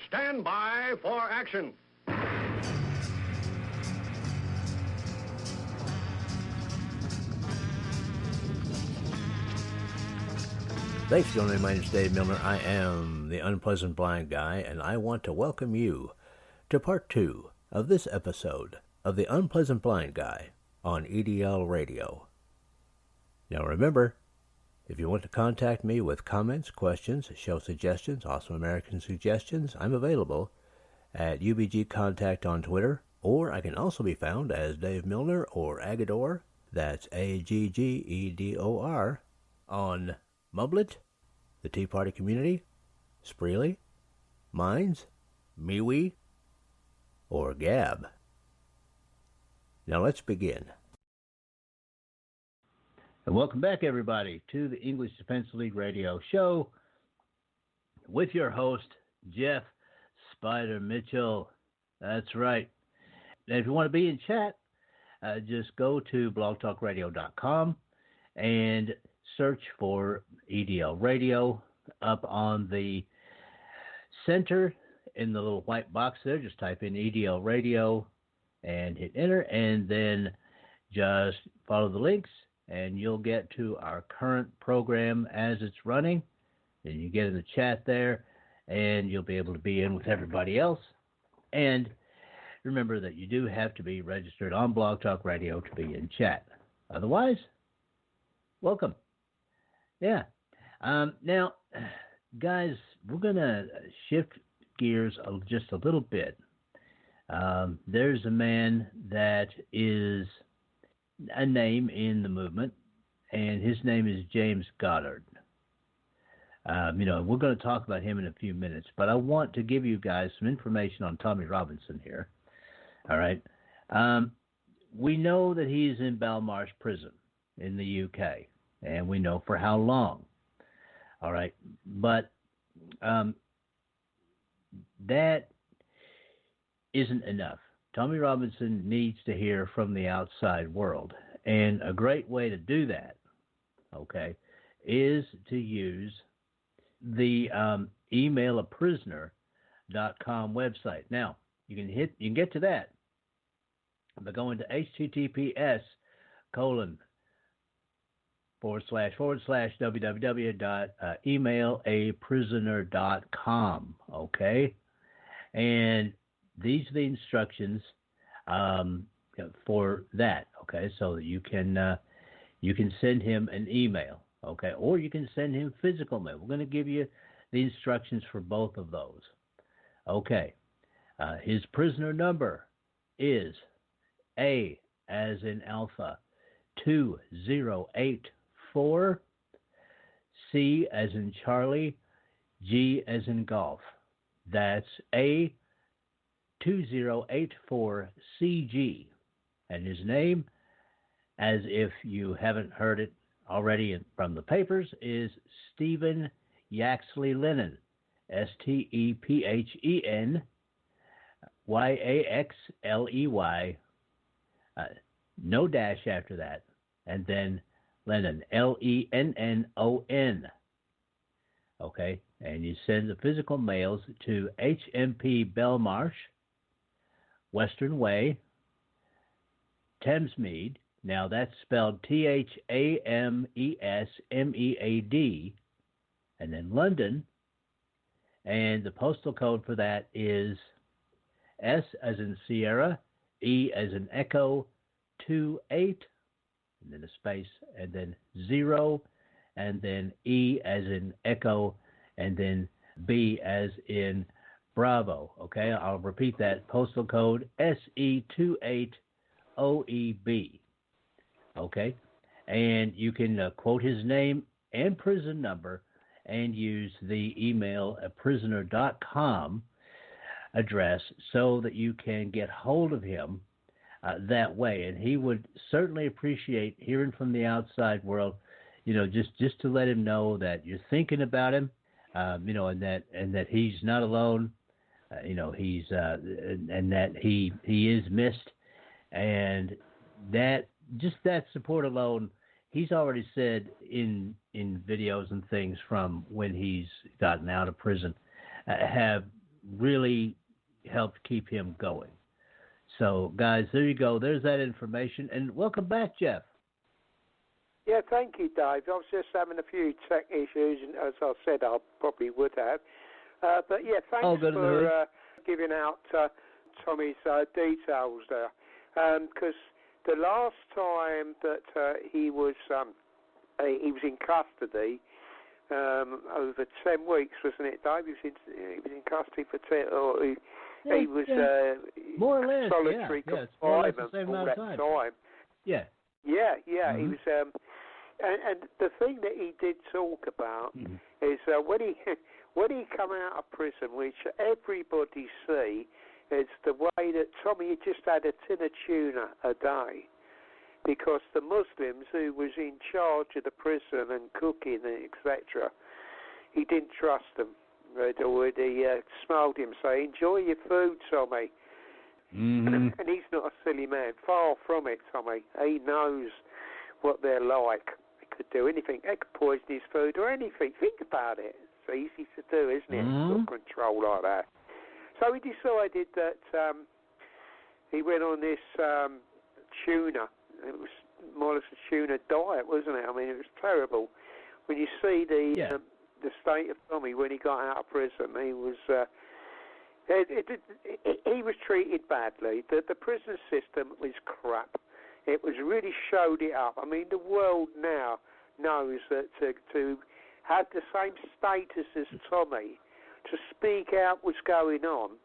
stand by for action. Thanks for joining me. My name is Dave Milner. I am the Unpleasant Blind Guy, and I want to welcome you to part 2 of this episode of the Unpleasant Blind Guy on EDL Radio. Now remember, if you want to contact me with comments, questions, show suggestions, Awesome American suggestions, I'm available at UBG Contact on Twitter, or I can also be found as Dave Milner or Agador, that's Aggedor, on Mublet, the Tea Party Community, Spreely, Minds, MeWe, or Gab. Now let's begin. And welcome back, everybody, to the English Defense League Radio Show with your host, Jeff Spider Mitchell. That's right. And if you want to be in chat, just go to blogtalkradio.com and search for EDL Radio up on the center in the little white box there. Just type in EDL Radio and hit enter, and then just follow the links, and you'll get to our current program as it's running. And you get in the chat there, and you'll be able to be in with everybody else. And remember that you do have to be registered on Blog Talk Radio to be in chat. Otherwise, welcome. Yeah. Now, guys, we're going to shift gears just a little bit. There's a man that is a name in the movement, and his name is James Goddard. We're going to talk about him in a few minutes, but I want to give you guys some information on Tommy Robinson here. All right. We know that he's in Belmarsh Prison in the UK, and we know for how long. All right. But that isn't enough. Tommy Robinson needs to hear from the outside world. And a great way to do that, okay, is to use the emailaprisoner.com website. Now, you can get to that by going to https://www.emailaprisoner.com, okay? And these are the instructions for that, okay? So that you can send him an email, okay? Or you can send him physical mail. We're going to give you the instructions for both of those, okay? His prisoner number is A as in Alpha 2084, C as in Charlie, G as in Golf. That's A 2084CG. And his name, as if you haven't heard it already from the papers, is Stephen Yaxley Lennon. STEPHEN YAXLEY. No dash after that. And then Lennon, LENNON. Okay, and you send the physical mails to HMP Belmarsh, Western Way, Thamesmead. Now that's spelled THAMESMEAD, and then London. And the postal code for that is S as in Sierra, E as in Echo, 28, and then a space, and then 0, and then E as in Echo, and then B as in Bravo. Okay, I'll repeat that. Postal code SE28OEB. Okay, and you can quote his name and prison number and use the email prisoner.com address so that you can get hold of him that way. And he would certainly appreciate hearing from the outside world, just to let him know that you're thinking about him, and that he's not alone, he's and that he is missed, and that just that support alone, he's already said in videos and things from when he's gotten out of prison, have really helped keep him going. So, guys, there you go. There's that information. And welcome back, Jeff. Yeah, thank you, Dave. I was just having a few tech issues, and as I said, I probably would have. But yeah, thanks for giving out Tommy's details there. Because the last time that he was in custody, over 10 weeks, wasn't it, Dave? He was in custody for 10, or he was more or less solitary confinement all that time. Yeah. Yeah, mm-hmm. He was. And the thing that he did talk about is when he come out of prison, which everybody see, is the way that Tommy had just had a tin of tuna a day, because the Muslims who was in charge of the prison and cooking and etc., he didn't trust them. They'd already smiled him, saying, "Enjoy your food, Tommy." Mm-hmm. And he's not a silly man. Far from it, Tommy. He knows what they're like. They could do anything. They could poison his food or anything. Think about it. It's easy to do, isn't it? Mm-hmm. Sort of control like that. So he decided that he went on this tuna. It was more or less a tuna diet, wasn't it? I mean, it was terrible. When you see the state of Tommy when he got out of prison, he was he was treated badly. The prison system was crap. It was really showed it up. I mean, the world now knows that to have the same status as Tommy, to speak out what's going on,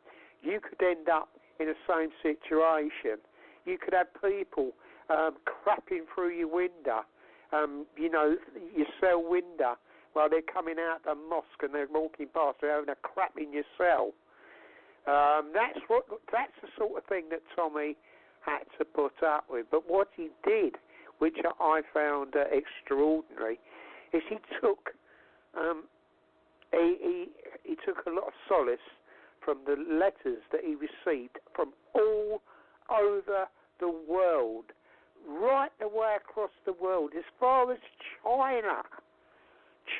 you could end up in the same situation. You could have people crapping through your window, your cell window, while they're coming out the mosque and they're walking past, they're having a crap in your cell. That's the sort of thing that Tommy had to put up with. But what he did, which I found extraordinary, is he took a lot of solace from the letters that he received from all over the world, right the way across the world, as far as China.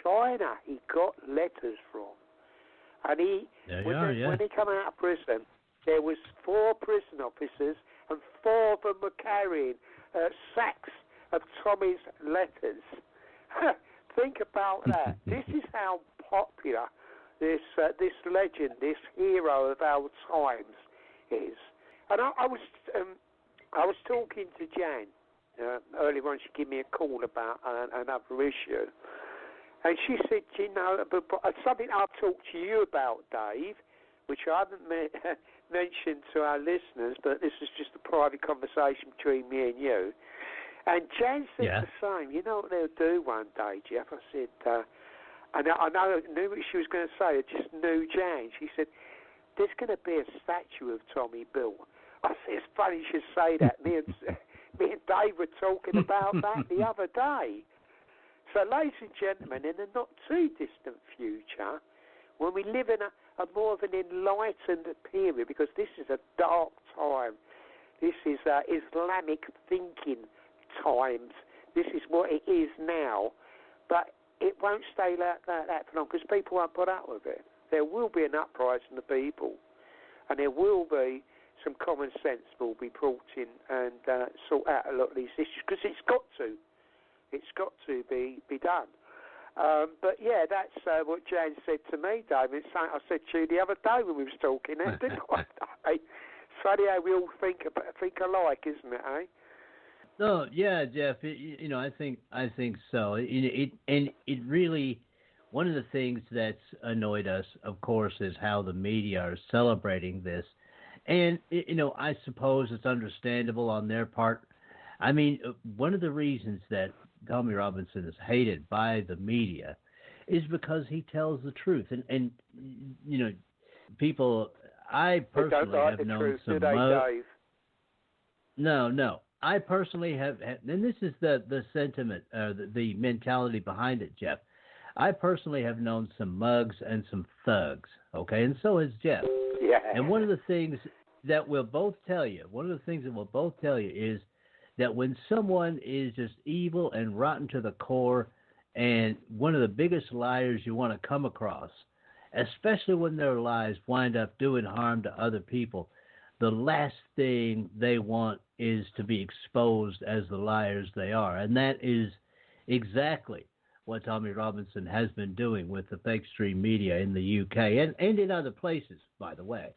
China, he got letters from. And when he came out of prison, there was 4 prison officers, and 4 of them were carrying sacks of Tommy's letters. Think about that. This is how popular this legend, this hero of our times is. And I was talking to Jan earlier on. She gave me a call about another issue. And she said, but something I'll talk to you about, Dave, which I haven't mentioned to our listeners, but this is just a private conversation between me and you. And Jan said the same. You know what they'll do one day, Jeff? I said, I knew what she was going to say. I just knew Jan. She said, there's going to be a statue of Tommy built. I said, it's funny you should say that. Me and Dave were talking about that the other day. So, ladies and gentlemen, in the not-too-distant future, when we live in a more of an enlightened period, because this is a dark time, this is Islamic thinking times, this is what it is now, but it won't stay like that for long, because people won't put up with it. There will be an uprising of people, and there will be some common sense will be brought in and sort out a lot of these issues, because it's got to. It's got to be done. But yeah, that's what Jan said to me, David. It's something I said to you the other day when we was talking, didn't I? It's funny how we all think alike, isn't it, eh? No, yeah, Jeff. I think so. It really, one of the things that's annoyed us, of course, is how the media are celebrating this, and I suppose it's understandable on their part. I mean, one of the reasons that Tommy Robinson is hated by the media is because he tells the truth. And people, I personally have known some... No. I personally have, and this is the sentiment, the mentality behind it, Jeff. I personally have known some mugs and some thugs, okay? And so has Jeff. Yeah. And one of the things that we'll both tell you is that when someone is just evil and rotten to the core and one of the biggest liars you want to come across, especially when their lies wind up doing harm to other people. The last thing they want is to be exposed as the liars they are. And that is exactly what Tommy Robinson has been doing with the fake stream media in the UK and in other places, by the way.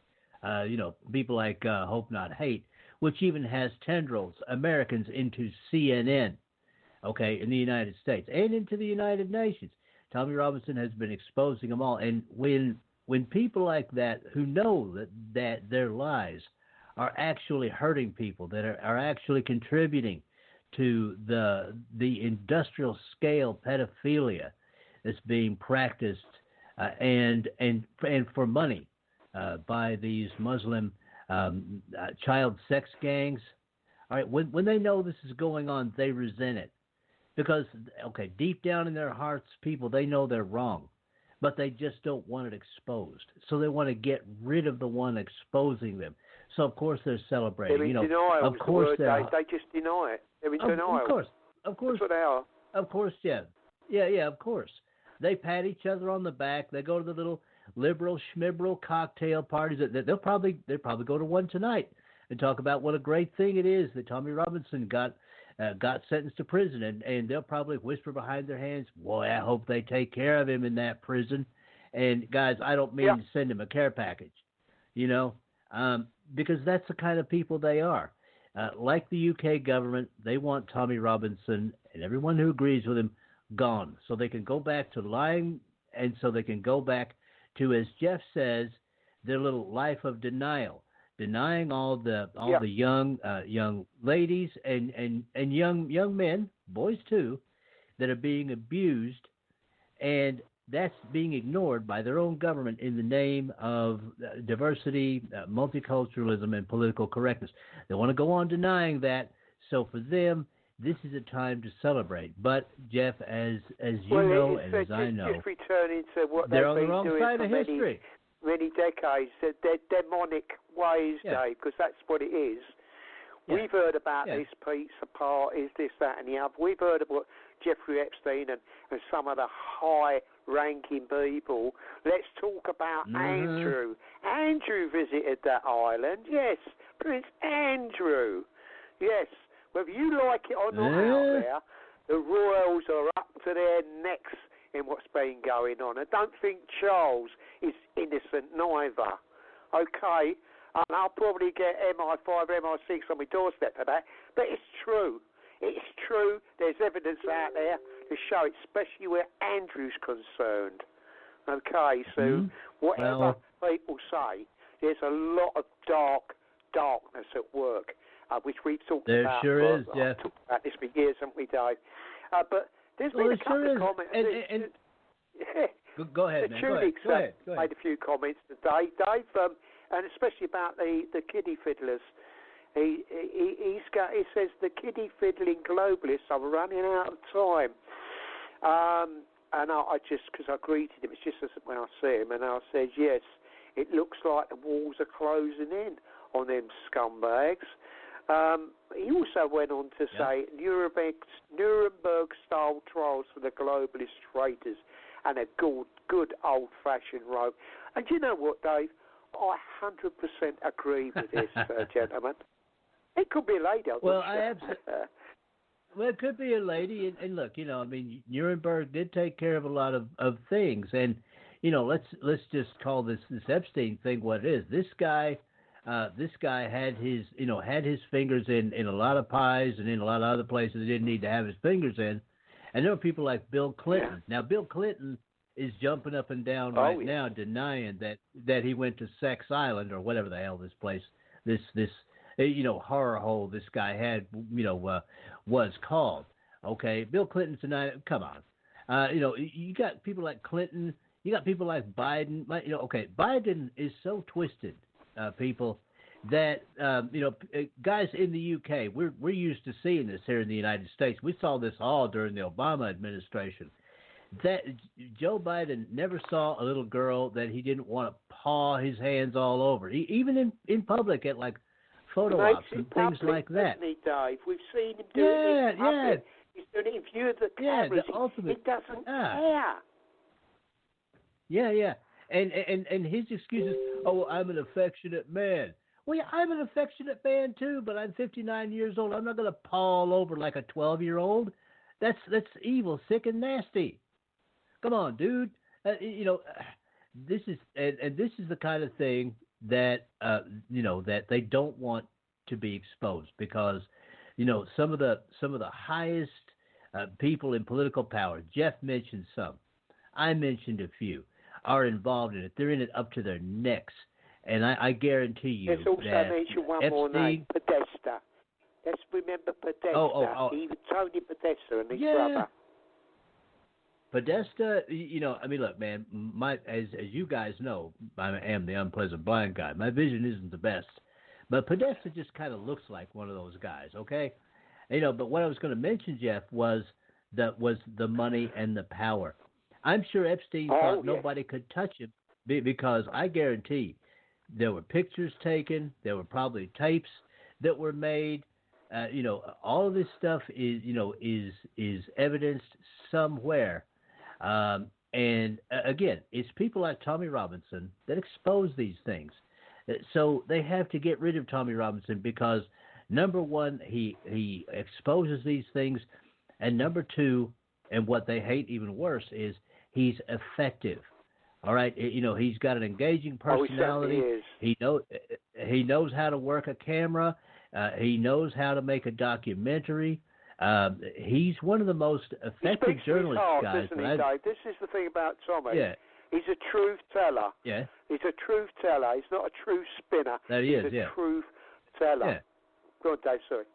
People like Hope Not Hate, which even has tendrils, Americans into CNN, okay, in the United States and into the United Nations. Tommy Robinson has been exposing them all. And when people like that who know that their lies are actually hurting people, that are actually contributing to the industrial scale pedophilia that's being practiced and for money by these Muslim child sex gangs. All right, when they know this is going on, they resent it because, okay, deep down in their hearts, people, they know they're wrong, but they just don't want it exposed. So they want to get rid of the one exposing them. So of course they're celebrating. They're in denial. Of course they just deny it. They're in denial. Of course. That's what they are. Of course, yeah. Yeah, of course. They pat each other on the back. They go to the little liberal schmiberal cocktail parties. They'll probably go to one tonight and talk about what a great thing it is that Tommy Robinson got sentenced to prison, and they'll probably whisper behind their hands, "Boy, I hope they take care of him in that prison." And guys, I don't mean to send him a care package, because that's the kind of people they are. Like the UK government, they want Tommy Robinson and everyone who agrees with him gone, so they can go back to lying, and so they can go back to, as Jeff says, their little life of denial, denying all the young ladies and young men, boys too, that are being abused, and that's being ignored by their own government in the name of diversity, multiculturalism, and political correctness. They want to go on denying that. So for them, this is a time to celebrate. But Jeff, as you know, and as I know, just returning to what they're they've on the been wrong doing side for of history. Many decades. Their demonic ways, Dave, because that's what it is. Yeah. We've heard about these pizza parties, this, that, and the other. We've heard about Jeffrey Epstein and some of the high-ranking people. Let's talk about Andrew. Andrew visited that island. Yes, Prince Andrew. Yes, whether you like it or not out there, the royals are up to their necks in what's been going on. I don't think Charles is innocent neither. Okay? And I'll probably get MI5, MI6 on my doorstep for that. But it's true. It's true. There's evidence out there to show it, especially where Andrew's concerned. Okay, so whatever people say, there's a lot of darkness at work, which we've talked about. There sure is, Jeff. I've talked about this for years, haven't we, Dave? But there's been a couple of comments. Go ahead, man. Go ahead. Made a few comments today, Dave, and especially about the kiddie fiddlers. He says the kiddie fiddling globalists are running out of time. And I just, because I greeted him, it's just as when I see him, and I said, yes, it looks like the walls are closing in on them scumbags. He also went on to say Nuremberg-style trials for the globalist traitors and a good old-fashioned rope. And you know what, Dave? I 100% agree with this, gentlemen. It could be a lady. Well, it could be a lady. And look, Nuremberg did take care of a lot of things. And, let's just call this Epstein thing what it is. This guy had his fingers in a lot of pies and in a lot of other places he didn't need to have his fingers in. And there were people like Bill Clinton. Yeah. Now, Bill Clinton is jumping up and down now, denying that he went to Sex Island or whatever the hell this place, this horror hole this guy had, was called. Okay, Bill Clinton's denying it. Come on, you got people like Clinton, you got people like Biden. Biden is so twisted, people, that guys in the UK, we're used to seeing this here in the United States. We saw this all during the Obama administration. That Joe Biden never saw a little girl that he didn't want to paw his hands all over, even in public at like photo ops and things like that. He, Dave? We've seen him doing it in public. He's doing it in view of the cameras. He doesn't care. Yeah. And his excuse is, oh, I'm an affectionate man. Well, yeah, I'm an affectionate man too, but I'm 59 years old. I'm not going to paw all over like a 12-year-old. That's evil, sick, and nasty. Come on, dude. This is this is the kind of thing that that they don't want to be exposed, because some of the highest people in political power. Jeff mentioned some. I mentioned a few. Are involved in it. They're in it up to their necks, and I guarantee you. Let's also that mention one Epstein, more name, Podesta. Let's remember Podesta. Oh. Even Tony Podesta and his yeah. brother. Podesta, look, man, as you guys know, I am the unpleasant blind guy. My vision isn't the best, but Podesta just kind of looks like one of those guys, okay? But what I was going to mention, Jeff, was the money and the power. I'm sure Epstein thought nobody could touch him, because I guarantee there were pictures taken, there were probably tapes that were made. All of this stuff is evidenced somewhere. And again, it's people like Tommy Robinson that expose these things. So they have to get rid of Tommy Robinson because, number one, he exposes these things, and number two, and what they hate even worse, is he's effective. All right, he's got an engaging personality. He knows how to work a camera. He knows how to make a documentary. He's one of the most effective journalist guys. Isn't he, Dave? This is the thing about Tommy. Yeah. He's a truth teller. Yeah. He's a truth teller. He's not a truth spinner. He's a truth teller. Yeah. Go on, Dave. Sorry.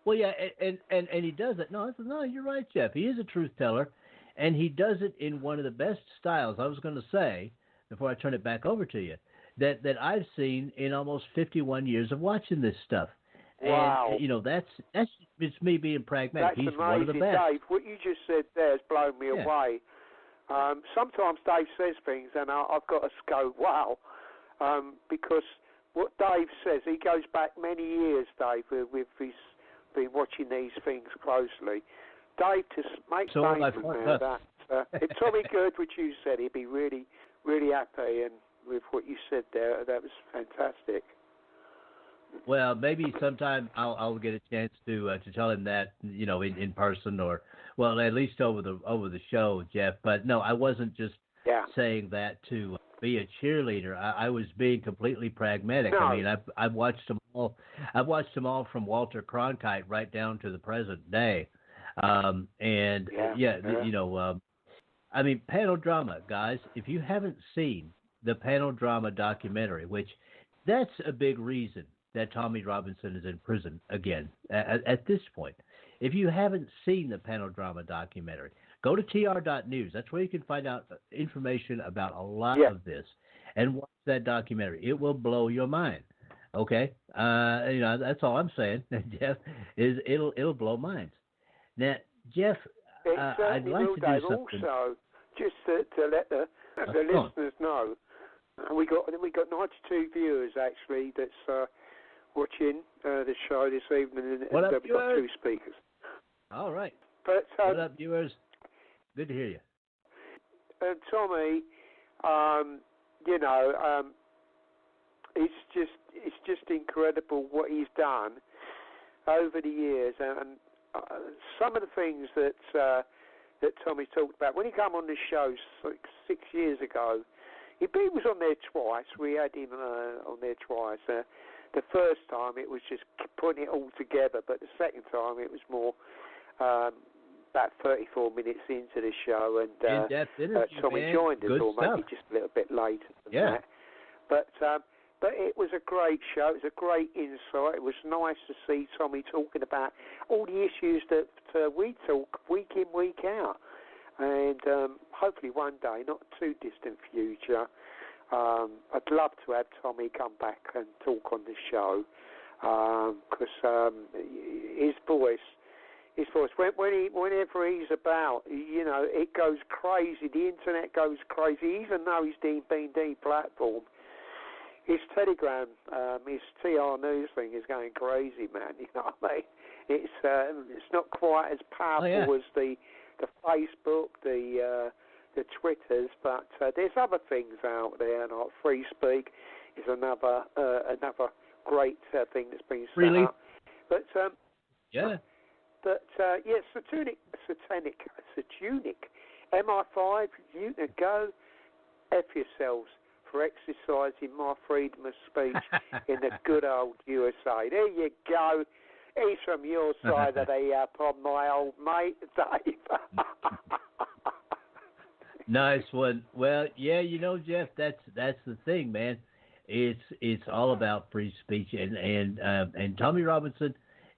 Well, yeah, and he does it. No, you're right, Jeff. He is a truth teller, and he does it in one of the best styles. I was going to say, before I turn it back over to you, that I've seen in almost 51 years of watching this stuff. Wow. And, that's it's me being pragmatic. That's He's amazing, one of the best. Dave. What you just said there has blown me away. Sometimes Dave says things, and I've got to go, wow, because what Dave says, he goes back many years, Dave, with his been watching these things closely. Dave just makes statement there that if Tommy Good, which you said, he'd be really, really happy, and with what you said there, that was fantastic. Well, maybe sometime I'll get a chance to tell him that, in person, or at least over the show, Jeff. But no, I wasn't just saying that to be a cheerleader. I was being completely pragmatic. No. I mean, I've watched them all. I've watched them all from Walter Cronkite right down to the present day. I mean, panel drama, guys. If you haven't seen the panel drama documentary, which that's a big reason that Tommy Robinson is in prison again at this point. If you haven't seen the panel drama documentary, go to tr.news. That's where you can find out information about a lot of this, and watch that documentary. It will blow your mind. Okay, that's all I'm saying, Jeff. Is it'll blow minds. Now, Jeff, I'd like to do something. Also, just to let the listeners know, we got 92 viewers actually. That's watching the show this evening, and what up, we've got 2 speakers. All right. But, what up, viewers? Good to hear you. Tommy, it's just incredible what he's done over the years, and some of the things that Tommy talked about when he came on the show 6 years ago. He was on there twice. We had him on there twice. The first time it was just putting it all together, but the second time it was more about 34 minutes into the show, and in-depth interview, Tommy joined us Good maybe just a little bit later than that. But it was a great show. It was a great insight. It was nice to see Tommy talking about all the issues that we talk week in, week out. And hopefully one day, not too distant future, I'd love to have Tommy come back and talk on the show, because his voice, whenever he's about, it goes crazy. The internet goes crazy, even though he's the BD platform. His Telegram, his TR News thing is going crazy, man. You know what I mean? It's not quite as powerful as the Facebook, the the Twitters, but there's other things out there, like free speak is another great thing that's been set Really? up. But Yeah. But Satanic MI5, you can go F yourselves for exercising my freedom of speech in the good old USA. There you go. He's from your side of the pond, my old mate, Dave. Nice one. Well, yeah, Jeff, that's the thing, man. It's all about free speech, and Tommy Robinson,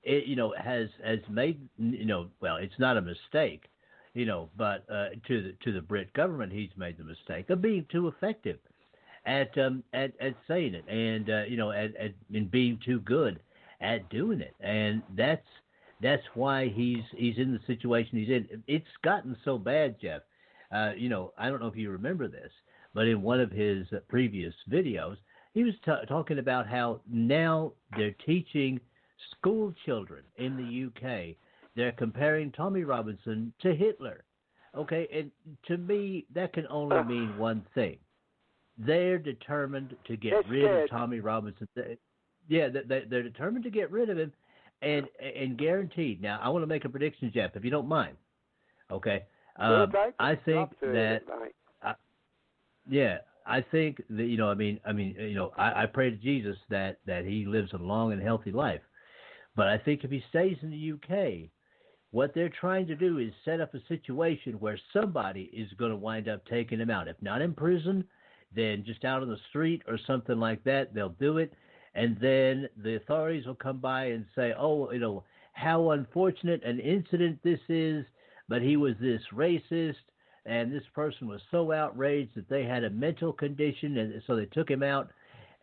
has made, well, it's not a mistake, but to the Brit government, he's made the mistake of being too effective at saying it, and at being too good at doing it, and that's why he's in the situation he's in. It's gotten so bad, Jeff. I don't know if you remember this, but in one of his previous videos, he was talking about how now they're teaching school children in the UK. They're comparing Tommy Robinson to Hitler. Okay, and to me, that can only mean one thing. They're determined to get rid of Tommy Robinson. They're determined to get rid of him, and guaranteed. Now, I want to make a prediction, Jeff, if you don't mind. Okay. I think that. I think that I pray to Jesus that he lives a long and healthy life. But I think if he stays in the UK, what they're trying to do is set up a situation where somebody is going to wind up taking him out. If not in prison, then just out on the street or something like that. They'll do it, and then the authorities will come by and say, "Oh, how unfortunate an incident this is, but he was this racist, and this person was so outraged that they had a mental condition, and so they took him out,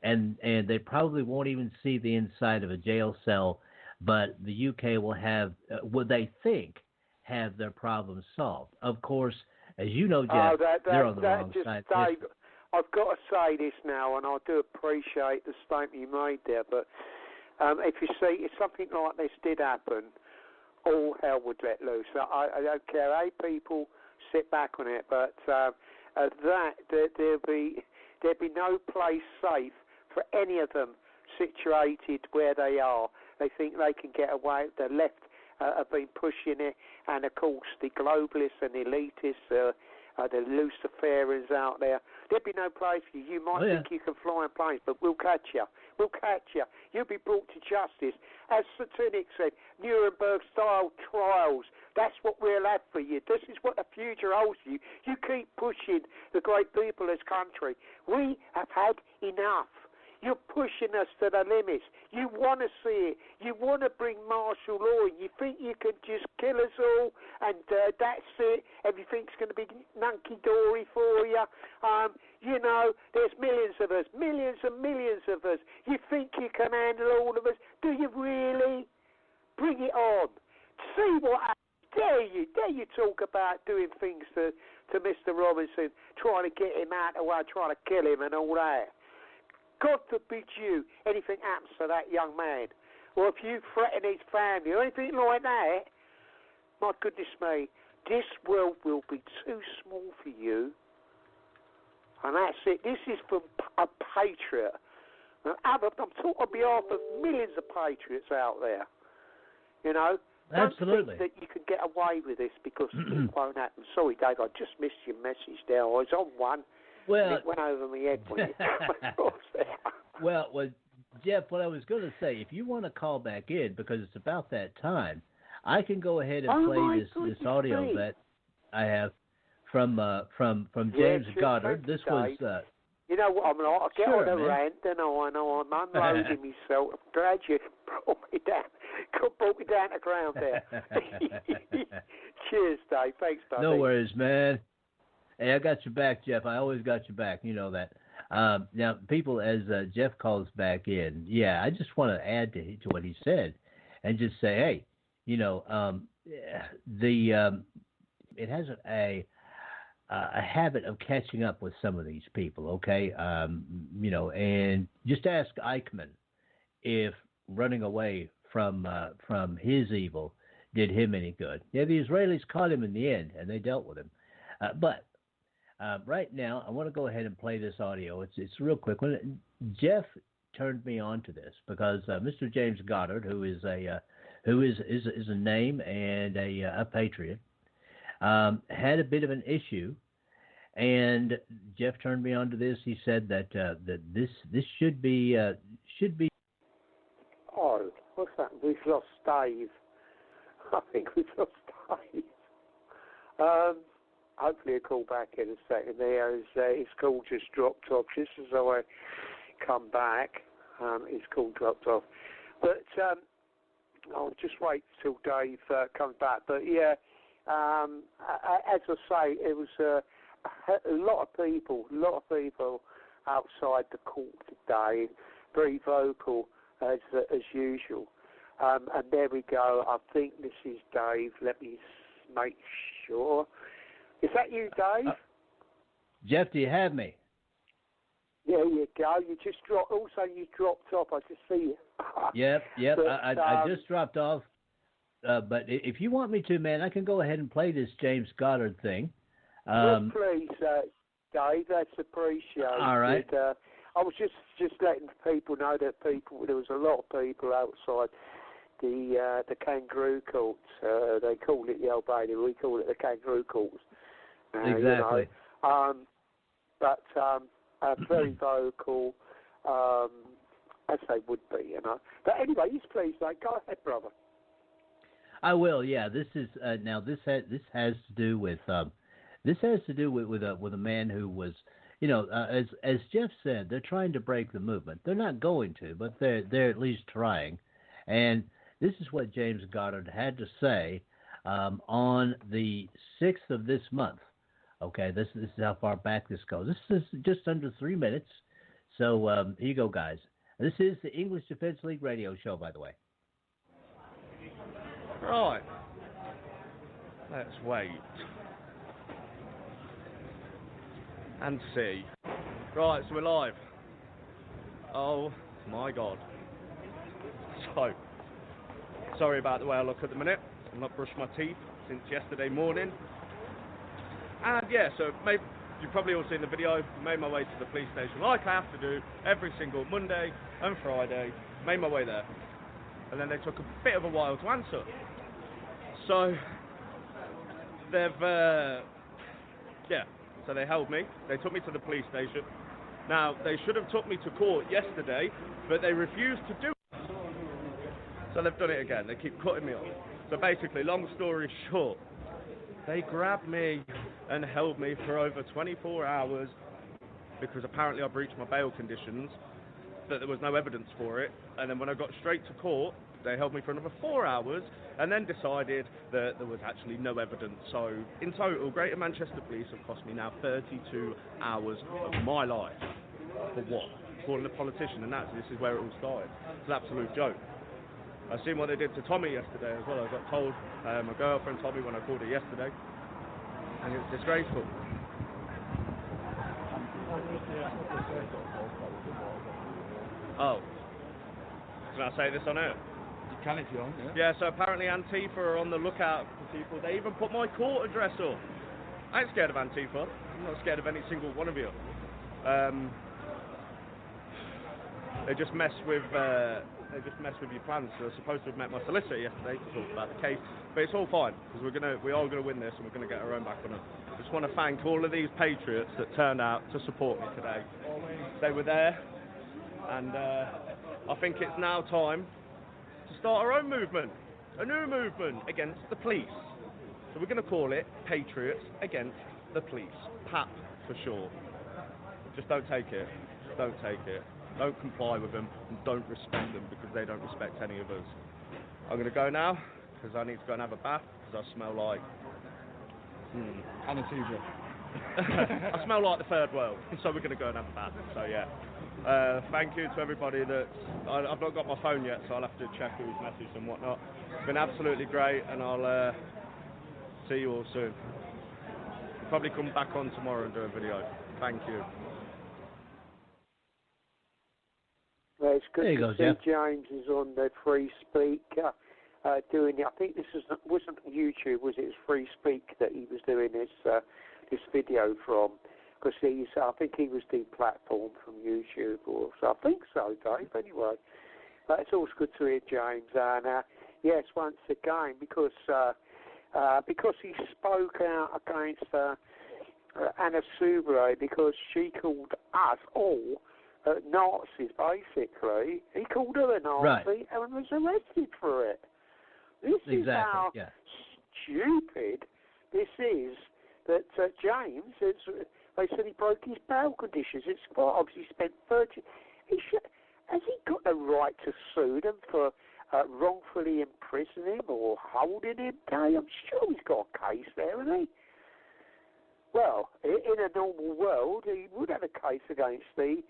and they probably won't even see the inside of a jail cell, but the UK will have what they think have their problems solved." Of course, as you know, Jeff, they're on the wrong side. Dave, I've got to say this now, and I do appreciate the statement you made there, but if you see, if something like this did happen, all hell would let loose. I don't care how people sit back on it, but there'd be no place safe for any of them situated where they are. They think they can get away. The left have been pushing it, and of course the globalists and the elitists, the Luciferians out there. There'd be no place for you. You might think you can fly in planes, but we'll catch you. We'll catch you. You'll be brought to justice. As Satanic said, Nuremberg-style trials. That's what we'll have for you. This is what the future holds for you. You keep pushing the great people of this country. We have had enough. You're pushing us to the limits. You want to see it. You want to bring martial law. You think you can just kill us all, and that's it. Everything's going to be hunky-dory for you. There's millions of us, millions and millions of us. You think you can handle all of us? Do you really? Bring it on. See what happens. Dare you talk about doing things to Mr. Robinson, trying to get him out of the way, trying to kill him and all that. God forbid anything happens to that young man, or if you threaten his family or anything like that, my goodness me, this world will be too small for you. And that's it. This is from a patriot. I'm talking on behalf of millions of patriots out there. Absolutely. Don't think that you can get away with this because it won't happen. Sorry, Dave, I just missed your message there. I was on one. Well, it went over my head when you came across there. Well, Jeff, what I was going to say, if you want to call back in, because it's about that time, I can go ahead and play this audio that I have from James Goddard. This was. You know what? I get on a rant, and I know I'm unloading myself. I'm glad you brought me down to ground there. Cheers, Dave. Thanks, buddy. No worries, man. Hey, I got your back, Jeff. I always got your back. You know that. Now, people, as Jeff calls back in, I just want to add to what he said and just say, hey, it has a habit of catching up with some of these people, okay? And just ask Eichmann if running away from his evil did him any good. Yeah, the Israelis caught him in the end, and they dealt with him. But Right now, I want to go ahead and play this audio. It's real quick. Jeff turned me on to this because Mr. James Goddard, who is a name and a patriot, had a bit of an issue, and Jeff turned me on to this. He said that this should be. Oh, what's that? We've lost Dave. I think we've lost Dave. Hopefully he'll call back in a second. His call just dropped off just as I come back. His call dropped off. But I'll just wait till Dave comes back. But yeah, as I say, it was a lot of people outside the court today, very vocal as usual. And there we go. I think this is Dave. Let me make sure. Is that you, Dave? Jeff, do you have me? There you go. You just dropped. Also, you dropped off. I just see you. Yep. But, I just dropped off. But if you want me to, man, I can go ahead and play this James Goddard thing. Please, Dave. That's appreciated. All right. I was just letting people know that there was a lot of people outside the kangaroo courts. They call it the Albania. We call it the kangaroo courts. Exactly. But very vocal, as they would be, But anyway, yes, please, go ahead, brother. I will. Yeah. This is now. This has to do with a man who was, as Jeff said, they're trying to break the movement. They're not going to, but they're at least trying. And this is what James Goddard had to say on the 6th of this month. Okay, this is how far back this goes. This is just under 3 minutes. So here you go, guys. This is the English Defense League radio show, by the way. Right. Let's wait. And see. Right, so we're live. Oh my God. So, sorry about the way I look at the minute. I've not brushed my teeth since yesterday morning. And yeah, so maybe you've probably all seen the video. Made my way to the police station like I have to do every single Monday and Friday. Made my way there. And then they took a bit of a while to answer. So so they held me. They took me to the police station. Now, they should have took me to court yesterday, but they refused to do it. So they've done it again. They keep cutting me off. So basically, long story short, they grabbed me and held me for over 24 hours because apparently I breached my bail conditions, that there was no evidence for it. And then when I got straight to court, they held me for another 4 hours and then decided that there was actually no evidence. So in total, Greater Manchester Police have cost me now 32 hours of my life. For what? Calling a politician, and this is where it all started. It's an absolute joke. I've seen what they did to Tommy yesterday as well. I got told, my girlfriend told me when I called her yesterday, and it's disgraceful. Oh. Can I say this on air? You can if you want, yeah. Yeah, so apparently Antifa are on the lookout for people. They even put my court address up. I ain't scared of Antifa. I'm not scared of any single one of you. They just mess with your plans. So I was supposed to have met my solicitor yesterday to talk about the case, but it's all fine because we are gonna win this and we're gonna get our own back on it. I just want to thank all of these patriots that turned out to support me today. They were there, and I think it's now time to start our own movement, a new movement against the police. So we're gonna call it Patriots Against the Police. PAP for short. Just don't take it. Just don't take it. Don't comply with them and don't respect them because they don't respect any of us. I'm going to go now because I need to go and have a bath because I smell like... Anesthesia. I smell like the third world, so we're going to go and have a bath. So yeah. Thank you to everybody that... I've not got my phone yet, so I'll have to check who's messaged and whatnot. It's been absolutely great, and I'll see you all soon. I'll probably come back on tomorrow and do a video. Thank you. Well, it's good to see Jeff. James is on the Free Speak doing it. I think this wasn't YouTube, was it? It was Free Speak that he was doing this this video from, because I think he was deplatformed from YouTube, or so. I think so, Dave. Anyway, but it's always good to hear James. And yes, once again, because he spoke out against Anna Soubry, because she called us all Nazis, basically. He called her a Nazi and was arrested for it. This is how stupid this is, that James, they said he broke his bail conditions. It's quite obvious he spent 30... Has he got the right to sue them for wrongfully imprisoning him or holding him? I'm sure he's got a case there, hasn't he? Well, in a normal world, he would have a case against the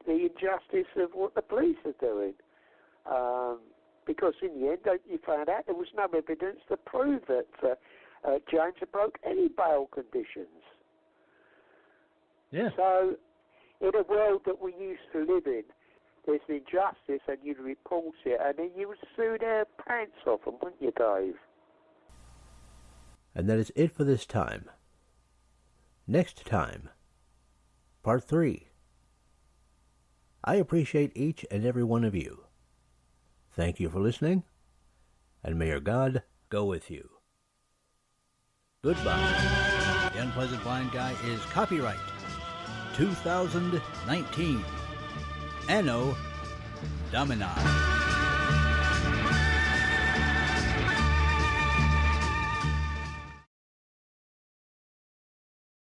injustice of what the police are doing. Because in the end, you found out there was no evidence to prove that James had broke any bail conditions. Yeah. So, in a world that we used to live in, there's an injustice and you'd report it, and then you would sue their pants off them, wouldn't you, Dave? And that is it for this time. Next time, part 3. I appreciate each and every one of you. Thank you for listening, and may your God go with you. Goodbye. The Unpleasant Blind Guy is copyright 2019. Anno Domini.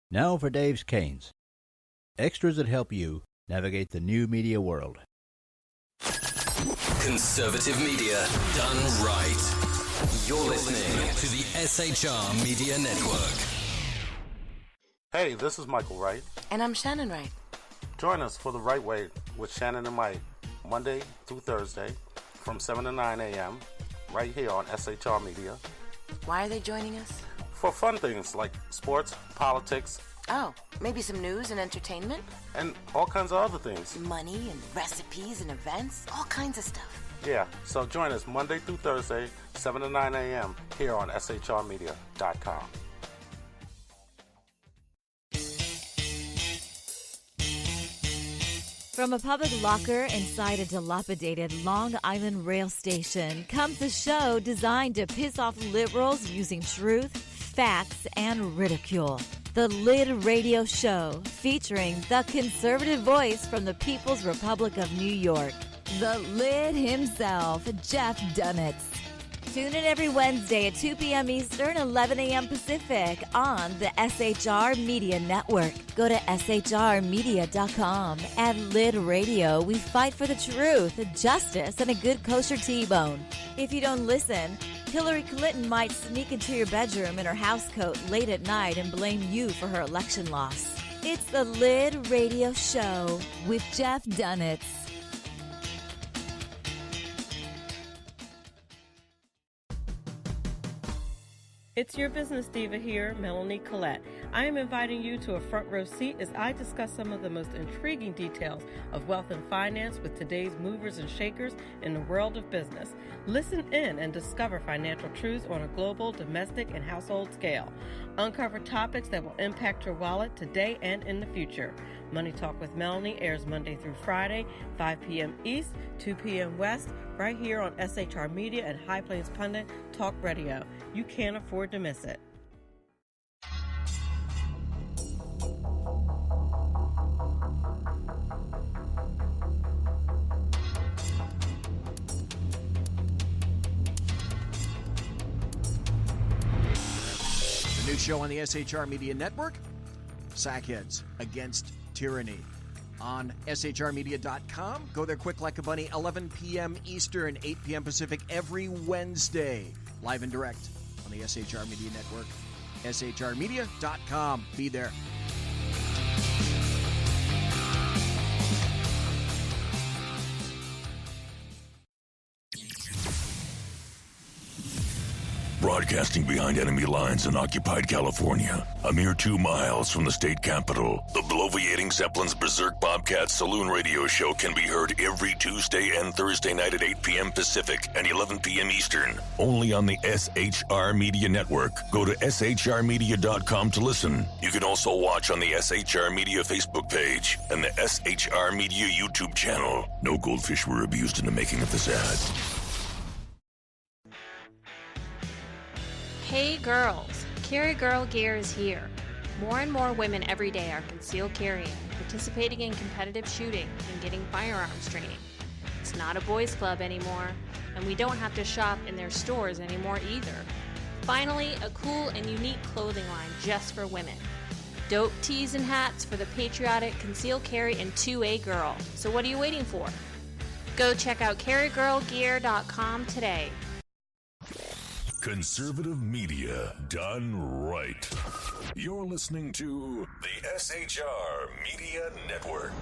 Now for Dave's Canes. Extras that help you navigate the new media world. Conservative media done right. You're listening to the SHR Media Network. Hey, this is Michael Wright. And I'm Shannon Wright. Join us for The Right Way with Shannon and Mike, Monday through Thursday from 7 to 9 a.m. right here on SHR Media. Why are they joining us? For fun things like sports, politics. Oh, maybe some news and entertainment? And all kinds of other things. Money and recipes and events, all kinds of stuff. Yeah, so join us Monday through Thursday, 7 to 9 a.m. here on shrmedia.com. From a public locker inside a dilapidated Long Island rail station comes a show designed to piss off liberals using truth, facts, and ridicule. The Lid Radio Show, featuring the conservative voice from the People's Republic of New York, the Lid himself, Jeff Dunitz. Tune in every Wednesday at 2 p.m. Eastern, 11 a.m. Pacific on the SHR Media Network. Go to shrmedia.com. At Lid Radio, we fight for the truth, justice, and a good kosher T-bone. If you don't listen, Hillary Clinton might sneak into your bedroom in her housecoat late at night and blame you for her election loss. It's the Lid Radio Show with Jeff Dunitz. It's your business diva here, Melanie Collette. I am inviting you to a front row seat as I discuss some of the most intriguing details of wealth and finance with today's movers and shakers in the world of business. Listen in and discover financial truths on a global, domestic, and household scale. Uncover topics that will impact your wallet today and in the future. Money Talk with Melanie airs Monday through Friday, 5 p.m. East, 2 p.m. West, right here on SHR Media and High Plains Pundit Talk Radio. You can't afford to miss it. The new show on the SHR Media Network, Sackheads Against Tyranny. On shrmedia.com. Go there quick like a bunny, 11 p.m. Eastern, 8 p.m. Pacific every Wednesday. Live and direct on the SHR Media Network. shrmedia.com. Be there. broadcasting behind enemy lines in occupied California, a mere 2 miles from the state capital. The bloviating Zeppelin's Berserk Bobcat Saloon radio show can be heard every Tuesday and Thursday night at 8 p.m. Pacific and 11 p.m. Eastern, only on the SHR Media Network. Go to shrmedia.com to listen. You can also watch on the SHR Media Facebook page and the SHR Media YouTube channel. No goldfish were abused in the making of this ad. Hey girls, Carry Girl Gear is here. More and more women every day are concealed carrying, participating in competitive shooting, and getting firearms training. It's not a boys' club anymore, and we don't have to shop in their stores anymore either. Finally, a cool and unique clothing line just for women. Dope tees and hats for the patriotic concealed carry and 2A girl. So what are you waiting for? Go check out carrygirlgear.com today. Conservative media done right. You're listening to the SHR Media Network.